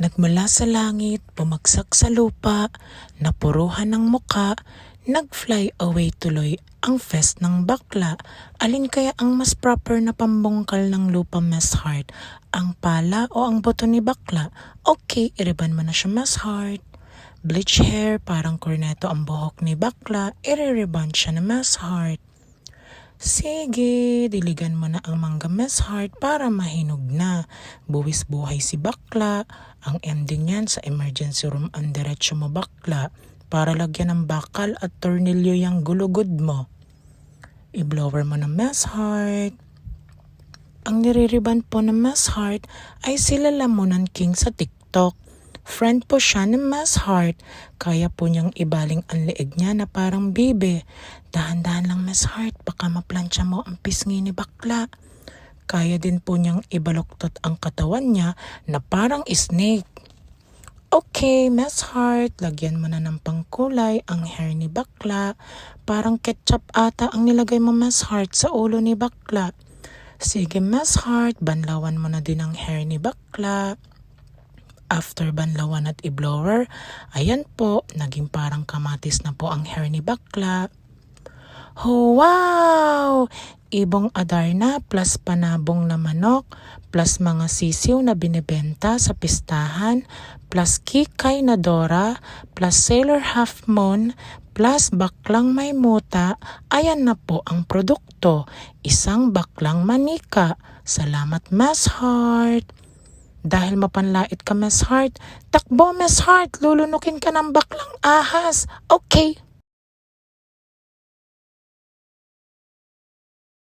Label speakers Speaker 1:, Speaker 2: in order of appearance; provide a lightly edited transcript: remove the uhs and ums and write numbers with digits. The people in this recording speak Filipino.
Speaker 1: Nagmula sa langit, bumagsak sa lupa, napuruhan ng muka, nag-fly away tuloy ang fest ng bakla. Alin kaya ang mas proper na pambungkal ng lupa, Miss Heart? Ang pala o ang boto ni bakla? Okay, iriban mo na siya, Miss Heart. Bleach hair, parang korneto ang buhok ni bakla, iririban siya na Miss Heart. Sige, diligan mo na ang mangga, Miss Heart, para mahinog na. Buwis buhay si bakla. Ang ending yan sa emergency room ang diretso mo, bakla, para lagyan ng bakal at tornilyo yung gulugod mo. I-blower mo na, Miss Heart. Ang niririban po ng Miss Heart ay sila Lamunan King sa TikTok. Friend po siya ni Miss Heart, kaya po niyang ibaling ang leeg niya na parang bibe. Dahan-dahan lang, Miss Heart, baka maplansya mo ang pisngi ni bakla. Kaya din po niyang ibaluktot ang katawan niya na parang snake. Okay, Miss Heart, lagyan mo na ng pangkulay ang hair ni bakla. Parang ketchup ata ang nilagay mo, Miss Heart, sa ulo ni bakla. Sige, Miss Heart, banlawan mo na din ang hair ni bakla. After banlawan at i-blower, ayan po, naging parang kamatis na po ang hair ni bakla. Oh, wow! Ibong Adarna plus panabong na manok, plus mga sisiw na binibenta sa pistahan, plus kikay na Dora, plus Sailor Half Moon, plus baklang may muta, ayan na po ang produkto. Isang baklang manika. Salamat, Miss Heart! Dahil mapanlait ka, Miss Heart, takbo, Miss Heart, lulunukin ka ng baklang ahas. Okay.